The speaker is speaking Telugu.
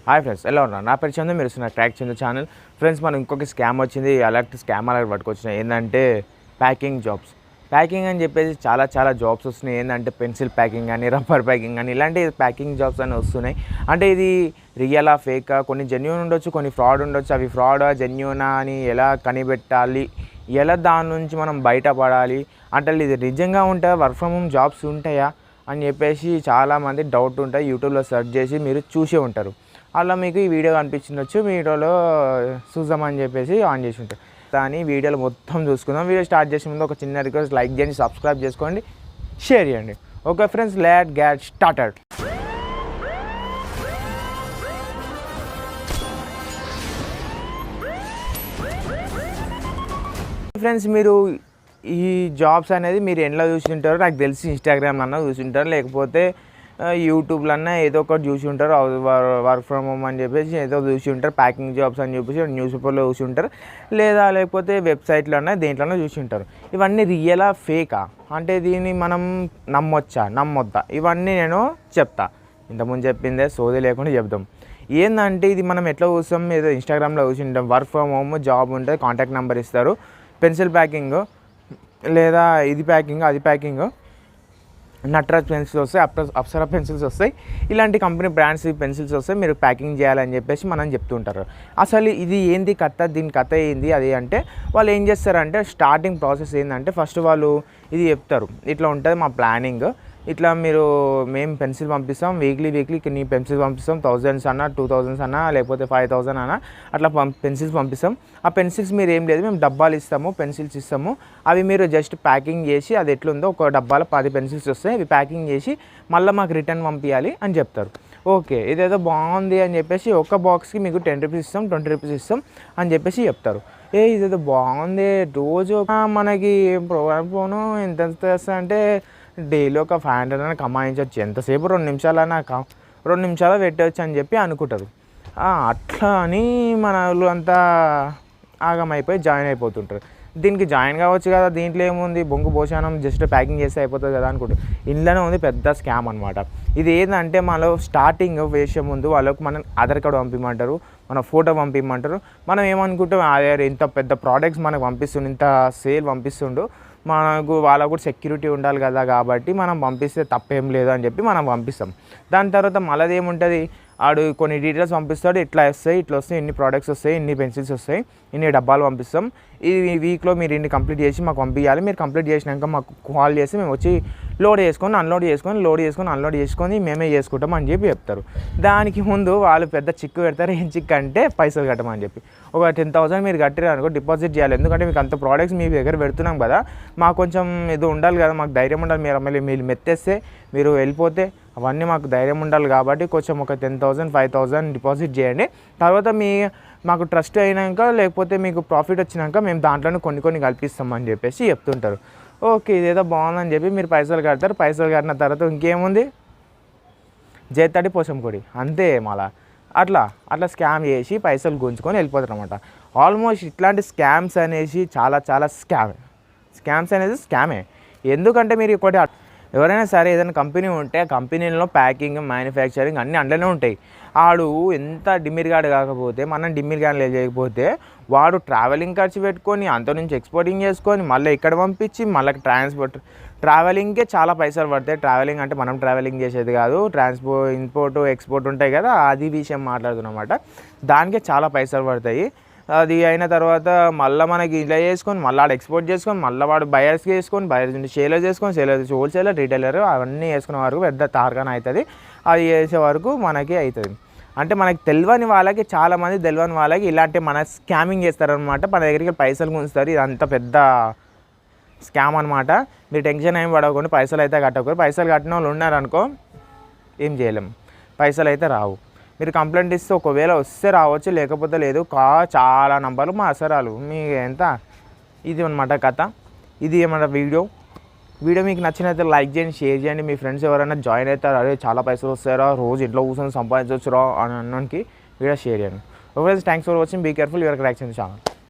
హాయ్ ఫ్రెండ్స్, ఎలా ఉన్నారు? నా పేరు చందు, మీరు నా క్రాక్ చందు ఛానల్. ఫ్రెండ్స్, మనం ఇంకొక స్కామ్ వచ్చింది. అలాంటి స్కామ్ అలర్ట్ పట్టుకొచ్చినాయి. ఏంటంటే ప్యాకింగ్ జాబ్స్. ప్యాకింగ్ అని చెప్పేసి చాలా జాబ్స్ వస్తున్నాయి. ఏంటంటే పెన్సిల్ ప్యాకింగ్ కానీ, రబ్బర్ ప్యాకింగ్ కానీ, ఇలాంటి ప్యాకింగ్ జాబ్స్ అని వస్తున్నాయి. అంటే ఇది రియలా ఫేకా? కొన్ని జెన్యూన్ ఉండొచ్చు, కొన్ని ఫ్రాడ్ ఉండొచ్చు. అవి ఫ్రాడా జెన్యూనా అని ఎలా కనిపెట్టాలి, ఎలా దాని నుంచి మనం బయటపడాలి, అంటే ఇది నిజంగా ఉంటాయా, వర్క్ ఫ్రమ్ హోమ్ జాబ్స్ ఉంటాయా అని చెప్పేసి చాలామంది డౌట్ ఉంటాయి. యూట్యూబ్లో సెర్చ్ చేసి మీరు చూసే ఉంటారు. అలా మీకు ఈ వీడియో కనిపించవచ్చు. వీడియోలో చూద్దామని చెప్పేసి ఆన్ చేసి ఉంటారు. కానీ వీడియోలో మొత్తం చూసుకుందాం. వీడియో స్టార్ట్ చేసే ముందు ఒక చిన్న రిక్వెస్ట్, లైక్ చేయండి, సబ్స్క్రైబ్ చేసుకోండి, షేర్ చేయండి. Okay friends, let get started. Friends, మీరు ఈ జాబ్స్ అనేది మీరు ఎందులో చూసి ఉంటారో నాకు తెలిసి ఇన్స్టాగ్రామ్లో చూసి ఉంటారు, లేకపోతే యూట్యూబ్లో ఏదో ఒకటి చూసి ఉంటారు. వర్క్ ఫ్రమ్ హోమ్ అని చెప్పేసి ఏదో చూసి ఉంటారు. ప్యాకింగ్ జాబ్స్ అని చెప్పేసి న్యూస్ పేపర్లో చూసి ఉంటారు, లేకపోతే వెబ్సైట్లోనే దేంట్లోనే చూసి ఉంటారు. ఇవన్నీ రియలా ఫేకా, అంటే దీన్ని మనం నమ్మొద్దా, ఇవన్నీ నేను చెప్తా. ఇంతకుముందు చెప్పిందే సోది లేకుండా చెప్దాం. ఏంటంటే ఇది మనం ఎట్లా చూస్తాం, ఏదో ఇన్స్టాగ్రామ్లో చూసి ఉంటాం. వర్క్ ఫ్రమ్ హోమ్ జాబ్ ఉంటుంది, కాంటాక్ట్ నెంబర్ ఇస్తారు, పెన్సిల్ ప్యాకింగ్ లేదా ఇది ప్యాకింగ్ అది ప్యాకింగ్, నటరాజ్ పెన్సిల్స్ వస్తాయి, అప్సరా పెన్సిల్స్ వస్తాయి, ఇలాంటి కంపెనీ బ్రాండ్స్ పెన్సిల్స్ వస్తాయి, మీరు ప్యాకింగ్ చేయాలని చెప్పేసి మనం చెప్తుంటారు. అసలు ఇది ఏంది కథ, దీని కథ ఏంది అది అంటే, వాళ్ళు ఏం చేస్తారంటే స్టార్టింగ్ ప్రాసెస్ ఏంటంటే ఫస్ట్ వాళ్ళు ఇది చెప్తారు, ఇట్లా ఉంటుంది మా ప్లానింగ్, ఇట్లా మేము పెన్సిల్ పంపిస్తాం, వీక్లీ నీ పెన్సిల్ పంపిస్తాం, 1000s అన్నా 2000s అన్నా లేకపోతే 5000 అన్నా అట్లా పెన్సిల్స్ పంపిస్తాం. ఆ పెన్సిల్స్ మీరు ఏం లేదు, మేము డబ్బాలు ఇస్తాము, పెన్సిల్స్ ఇస్తాము, అవి మీరు జస్ట్ ప్యాకింగ్ చేసి అది ఎట్లుందో ఒక డబ్బాలో 10 పెన్సిల్స్ వస్తాయి, అవి ప్యాకింగ్ చేసి మళ్ళీ మాకు రిటర్న్ పంపించాలి అని చెప్తారు. ఓకే, ఇదేదో బాగుంది అని చెప్పేసి ఒక బాక్స్కి మీకు 10 రూపీస్ ఇస్తాం, 20 రూపీస్ ఇస్తాం అని చెప్పేసి చెప్తారు. ఇదేదో బాగుంది, రోజు మనకి ప్రోగ్రామ్ ఫోను ఎంత వస్తా అంటే డైలీ ఒక 500 అని కమాయించవచ్చు, ఎంతసేపు 2 నిమిషాలైనా 2 నిమిషాలు పెట్టవచ్చు అని చెప్పి అనుకుంటారు. అట్లా అని మన వాళ్ళు అంతా ఆగమైపోయి జాయిన్ అయిపోతుంటారు. దీనికి జాయిన్ కావచ్చు కదా, దీంట్లో ఏముంది, బొంగు భోషానం జస్ట్ ప్యాకింగ్ చేస్తే అయిపోతుంది కదా అనుకుంటారు. ఇంట్లోనే ఉంది పెద్ద స్కామ్ అనమాట. ఇది ఏంటంటే మనలో స్టార్టింగ్ వేసే ముందు వాళ్ళకు మనం ఆధార్ కార్డు పంపించమంటారు, మన ఫోటో పంపించమంటారు. మనం ఏమనుకుంటాం, ఇంత పెద్ద ప్రోడక్ట్స్ మనకు పంపిస్తుండు, ఇంత సేల్ పంపిస్తుండు, వాళ్ళకు కూడా సెక్యూరిటీ ఉండాలి కదా, కాబట్టి మనం పంపిస్తే తప్పేం లేదు అని చెప్పి మనం పంపిస్తాం. దాని తర్వాత మళ్ళీ ఏముంటుంది, ఆడు కొన్ని డీటెయిల్స్ పంపిస్తాడు, ఇట్లా వస్తాయి, ఇన్ని ప్రోడక్ట్స్ వస్తాయి, ఇన్ని పెన్సిల్స్ వస్తాయి, ఇన్ని డబ్బాలు పంపిస్తాం, ఈ వీక్లో మీరు ఇన్ని కంప్లీట్ చేసి మాకు పంపించాలి, మీరు కంప్లీట్ చేసినాక మాకు కాల్ చేసి మేము వచ్చి లోడ్ చేసుకొని అన్లోడ్ చేసుకొని మేమే చేసుకుంటాం అని చెప్పి చెప్తారు. దానికి ముందు వాళ్ళు పెద్ద చిక్కు పెడతారు. ఏం చిక్కు అంటే పైసలు కట్టమని చెప్పి ఒక 10,000 మీరు కట్టారు అనుకో, డిపాజిట్ చేయాలి. ఎందుకంటే మీకు అంత ప్రోడక్ట్స్ మీ దగ్గర పెడుతున్నాం కదా, మాకు కొంచెం ఇది ఉండాలి కదా, మాకు ధైర్యం ఉండాలి. మీరు మెత్తేస్తే మీరు వెళ్ళిపోతే అవన్నీ మాకు ధైర్యం ఉండాలి, కాబట్టి కొంచెం ఒక 10,000 5,000 డిపాజిట్ చేయండి. తర్వాత మాకు ట్రస్ట్ అయినాక లేకపోతే మీకు ప్రాఫిట్ వచ్చినాక మేము దాంట్లోనే కొన్ని కల్పిస్తామని చెప్పేసి చెప్తుంటారు. ఓకే, ఇదేదో బాగుందని చెప్పి మీరు పైసలు కడతారు. పైసలు కట్టిన తర్వాత ఇంకేముంది, జేతాడి పోసం కొడి అంతే. మళ్ళా అట్లా స్కామ్ చేసి పైసలు గుంజుకొని వెళ్ళిపోతారు అనమాట. ఆల్మోస్ట్ ఇట్లాంటి స్కామ్స్ అనేసి చాలా స్కామ్స్ అనేది స్కామే. ఎందుకంటే మీరు ఒకటి ఎవరైనా సరే ఏదైనా కంపెనీ ఉంటే ఆ కంపెనీలో ప్యాకింగ్, మ్యానుఫ్యాక్చరింగ్ అన్నీ అందులోనే ఉంటాయి. ఆడు ఎంత డిమ్మిరిగాడు కాకపోతే, మనం డిమ్మిరిగాడు చేయకపోతే, వాడు ట్రావెలింగ్ ఖర్చు పెట్టుకొని అంత నుంచి ఎక్స్పోర్టింగ్ చేసుకొని మళ్ళీ ఇక్కడ పంపించి మళ్ళీ ట్రావెలింగ్కే చాలా పైసలు పడతాయి. ట్రావెలింగ్ అంటే మనం ట్రావెలింగ్ చేసేది కాదు, ఇంపోర్ట్ ఎక్స్పోర్ట్ ఉంటాయి కదా, అది విషయం మాట్లాడుతున్నమాట. దానికే చాలా పైసలు పడతాయి. అది అయిన తర్వాత మళ్ళీ మనకి ఇలా చేసుకొని మళ్ళీ ఆడ ఎక్స్పోర్ట్ చేసుకొని మళ్ళీ వాడు బయర్స్కి వేసుకొని, బయర్స్ నుంచి సేలర్ చేసుకొని, సేలర్ నుంచి హోల్సేలర్, రీటైలర్ అవన్నీ వేసుకునే వరకు పెద్ద తార్గాన అవుతుంది. అది చేసే వరకు మనకి అవుతుంది. అంటే మనకి తెలియని వాళ్ళకి, చాలామంది తెలియని వాళ్ళకి ఇలాంటి మన స్కామింగ్ చేస్తారనమాట. మన దగ్గరికి పైసలు గుంచుతారు. ఇదంతా పెద్ద స్కామ్ అనమాట. మీరు టెన్షన్ ఏమి పడకుండా పైసలు అయితే కట్టకూడదు. పైసలు కట్టిన వాళ్ళు ఉన్నారనుకో ఏం చేయలేం, పైసలు అయితే రావు. మీరు కంప్లైంట్ ఇస్తే ఒకవేళ వస్తే రావచ్చు, లేకపోతే లేదు. చాలా నంబర్లు మా అసరాలు మీ ఎంత. ఇది అనమాట కథ. ఇది ఏమన్నా వీడియో మీకు నచ్చినైతే లైక్ చేయండి, షేర్ చేయండి. మీ ఫ్రెండ్స్ ఎవరైనా జాయిన్ అవుతారు, అరే చాలా పైసలు వస్తారా, రోజు ఇంట్లో కూర్చొని సంపాదించవచ్చురా అని అన్నానికి వీడియో షేర్ చేయండి. Okay, thanks for watching. Be careful, your crack channel.